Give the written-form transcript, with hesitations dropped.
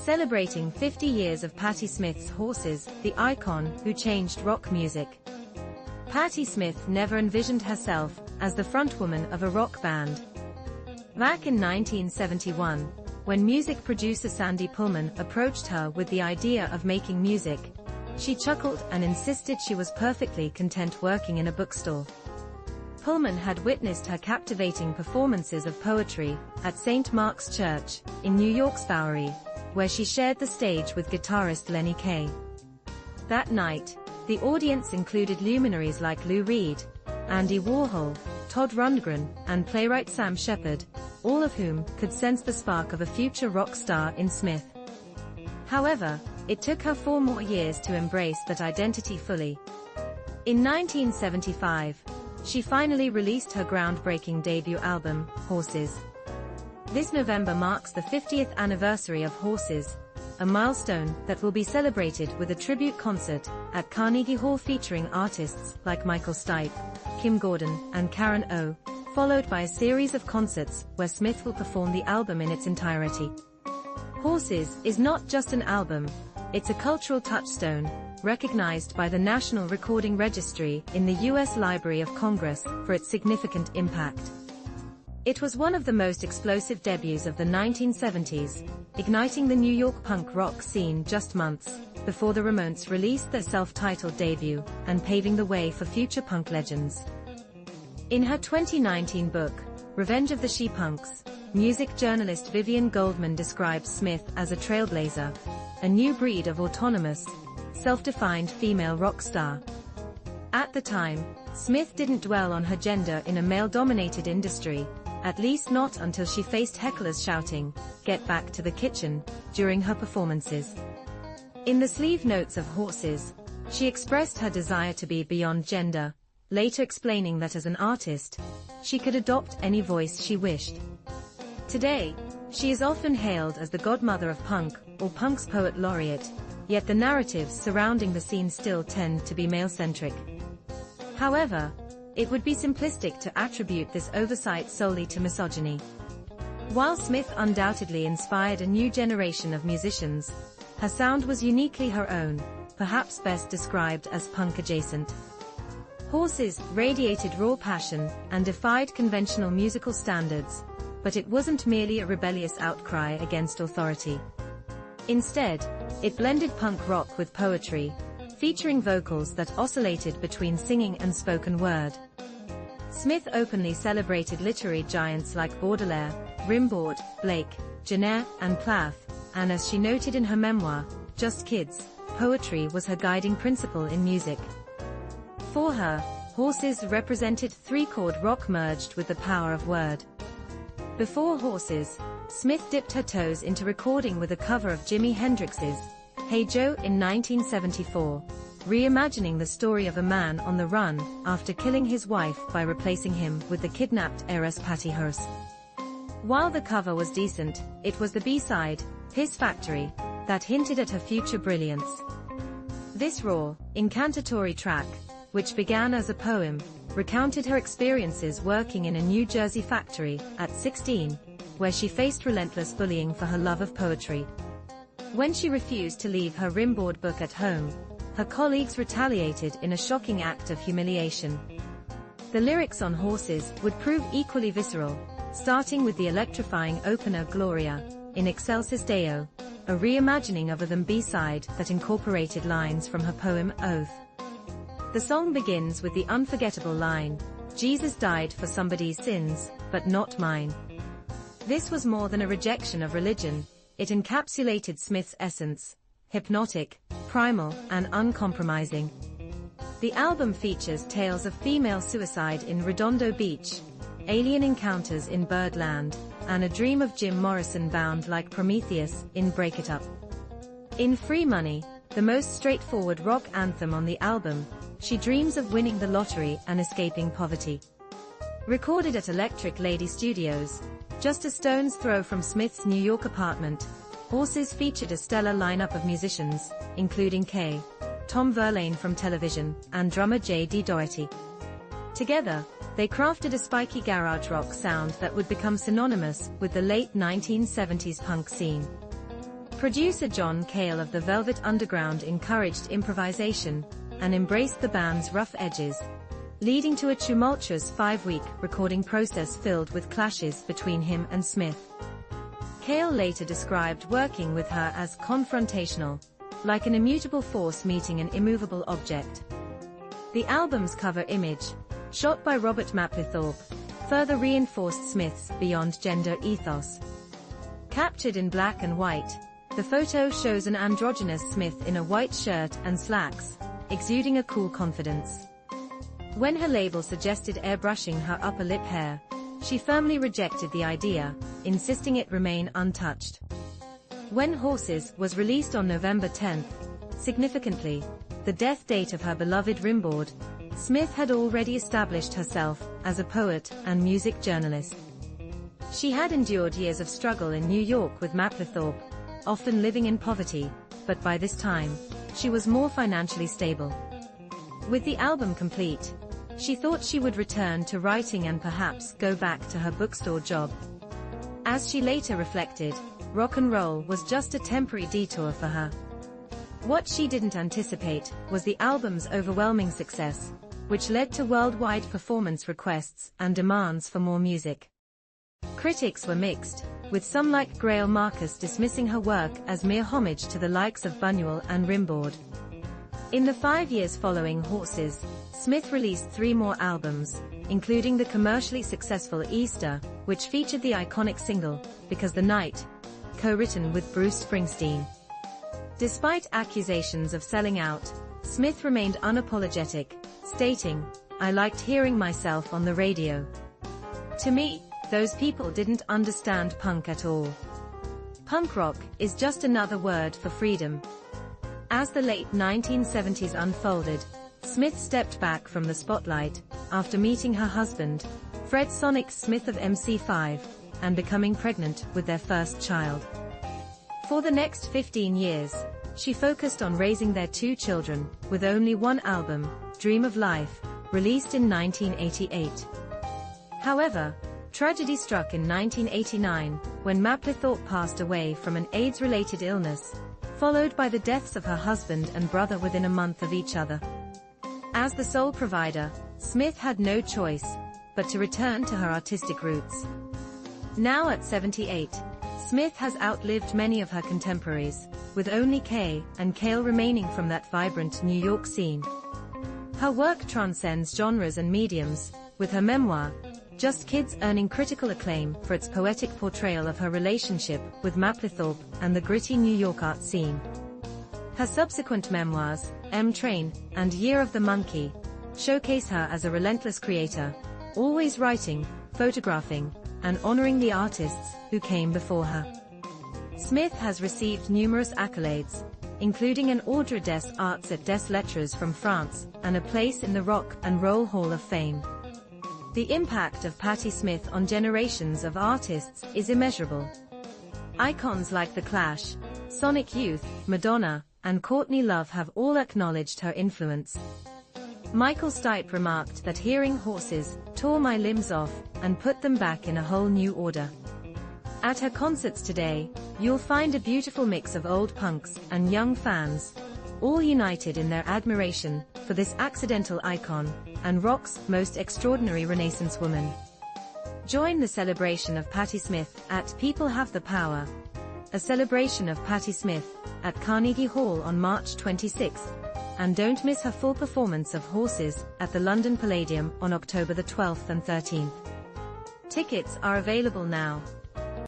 celebrating 50 years of Patti Smith's Horses, the icon who changed rock music. Patti Smith never envisioned herself as the frontwoman of a rock band. Back in 1971, when music producer Sandy Pullman approached her with the idea of making music, she chuckled and insisted she was perfectly content working in a bookstore. Pullman had witnessed her captivating performances of poetry at St. Mark's Church in New York's Bowery, where she shared the stage with guitarist Lenny Kaye. That night, the audience included luminaries like Lou Reed, Andy Warhol, Todd Rundgren, and playwright Sam Shepard, all of whom could sense the spark of a future rock star in Smith. However, it took her 4 more years to embrace that identity fully. In 1975, she finally released her groundbreaking debut album, Horses. This November marks the 50th anniversary of Horses, a milestone that will be celebrated with a tribute concert at Carnegie Hall featuring artists like Michael Stipe, Kim Gordon, and Karen O, followed by a series of concerts where Smith will perform the album in its entirety. Horses is not just an album, it's a cultural touchstone, recognized by the National Recording Registry in the U.S. Library of Congress for its significant impact. It was one of the most explosive debuts of the 1970s, igniting the New York punk rock scene just months before the Ramones released their self-titled debut, and paving the way for future punk legends. In her 2019 book, Revenge of the She-Punks, music journalist Vivian Goldman describes Smith as a trailblazer, a new breed of autonomous, self-defined female rock star. At the time, Smith didn't dwell on her gender in a male-dominated industry, at least not until she faced hecklers shouting, "Get back to the kitchen," during her performances. In the sleeve notes of Horses, she expressed her desire to be beyond gender, later explaining that as an artist, she could adopt any voice she wished. Today, she is often hailed as the godmother of punk, or punk's poet laureate, yet the narratives surrounding the scene still tend to be male-centric. However, it would be simplistic to attribute this oversight solely to misogyny. While Smith undoubtedly inspired a new generation of musicians, her sound was uniquely her own, perhaps best described as punk-adjacent. Horses radiated raw passion and defied conventional musical standards, but it wasn't merely a rebellious outcry against authority. Instead, it blended punk rock with poetry, featuring vocals that oscillated between singing and spoken word. Smith openly celebrated literary giants like Baudelaire, Rimbaud, Blake, Jenner, and Plath, and as she noted in her memoir, Just Kids, poetry was her guiding principle in music. For her, Horses represented 3-chord rock merged with the power of word. Before Horses, Smith dipped her toes into recording with a cover of Jimi Hendrix's Hey Joe in 1974, reimagining the story of a man on the run after killing his wife by replacing him with the kidnapped heiress Patty Hearst. While the cover was decent, it was the B-side, His Factory, that hinted at her future brilliance. This raw, incantatory track, which began as a poem, recounted her experiences working in a New Jersey factory at 16, where she faced relentless bullying for her love of poetry. When she refused to leave her Rimbaud book at home, her colleagues retaliated in a shocking act of humiliation. The lyrics on Horses would prove equally visceral, starting with the electrifying opener Gloria, in Excelsis Deo, a reimagining of a Them B-side that incorporated lines from her poem Oath. The song begins with the unforgettable line, "Jesus died for somebody's sins, but not mine." This was more than a rejection of religion, it encapsulated Smith's essence, hypnotic, primal, and uncompromising. The album features tales of female suicide in Redondo Beach, alien encounters in Birdland, and a dream of Jim Morrison bound like Prometheus in Break It Up. In Free Money, the most straightforward rock anthem on the album, she dreams of winning the lottery and escaping poverty. Recorded at Electric Lady Studios, just a stone's throw from Smith's New York apartment, Horses featured a stellar lineup of musicians, including Kaye, Tom Verlaine from Television, and drummer J.D. Doherty. Together, they crafted a spiky garage rock sound that would become synonymous with the late 1970s punk scene. Producer John Cale of the Velvet Underground encouraged improvisation and embraced the band's rough edges, leading to a tumultuous 5-week recording process filled with clashes between him and Smith. Cale later described working with her as confrontational, like an immutable force meeting an immovable object. The album's cover image, shot by Robert Mapplethorpe, further reinforced Smith's beyond gender ethos. Captured in black and white, the photo shows an androgynous Smith in a white shirt and slacks, exuding a cool confidence. When her label suggested airbrushing her upper lip hair, she firmly rejected the idea, insisting it remain untouched. When Horses was released on November 10th, significantly, the death date of her beloved Rimbaud, Smith had already established herself as a poet and music journalist. She had endured years of struggle in New York with Mapplethorpe, often living in poverty, but by this time, she was more financially stable. With the album complete, she thought she would return to writing and perhaps go back to her bookstore job. As she later reflected, rock and roll was just a temporary detour for her. What she didn't anticipate was the album's overwhelming success, which led to worldwide performance requests and demands for more music. Critics were mixed, with some like Grail Marcus dismissing her work as mere homage to the likes of Buñuel and Rimbaud. In the 5 years following Horses, Smith released 3 more albums, including the commercially successful Easter, which featured the iconic single, Because the Night, co-written with Bruce Springsteen. Despite accusations of selling out, Smith remained unapologetic, stating, "I liked hearing myself on the radio. To me, those people didn't understand punk at all. Punk rock is just another word for freedom." As the late 1970s unfolded, Smith stepped back from the spotlight, after meeting her husband, Fred Sonic Smith of MC5, and becoming pregnant with their first child. For the next 15 years, she focused on raising their 2 children, with only one album, Dream of Life, released in 1988. However, tragedy struck in 1989, when Mapplethorpe passed away from an AIDS-related illness, followed by the deaths of her husband and brother within a month of each other. As the sole provider, Smith had no choice but to return to her artistic roots. Now at 78, Smith has outlived many of her contemporaries, with only Kay and Cale remaining from that vibrant New York scene. Her work transcends genres and mediums, with her memoir, Just Kids, earning critical acclaim for its poetic portrayal of her relationship with Mapplethorpe and the gritty New York art scene. Her subsequent memoirs, M-Train and Year of the Monkey, showcase her as a relentless creator, always writing, photographing, and honoring the artists who came before her. Smith has received numerous accolades, including an Ordre des Arts et des Lettres from France, and a place in the Rock and Roll Hall of Fame. The impact of Patti Smith on generations of artists is immeasurable. Icons like The Clash, Sonic Youth, Madonna, and Courtney Love have all acknowledged her influence. Michael Stipe remarked that hearing Horses tore my limbs off and put them back in a whole new order. At her concerts today, you'll find a beautiful mix of old punks and young fans, all united in their admiration for this accidental icon and rock's most extraordinary Renaissance woman. Join the celebration of Patti Smith at People Have the Power, a celebration of Patti Smith at Carnegie Hall on March 26th, and don't miss her full performance of Horses at the London Palladium on October the 12th and 13th. Tickets are available now.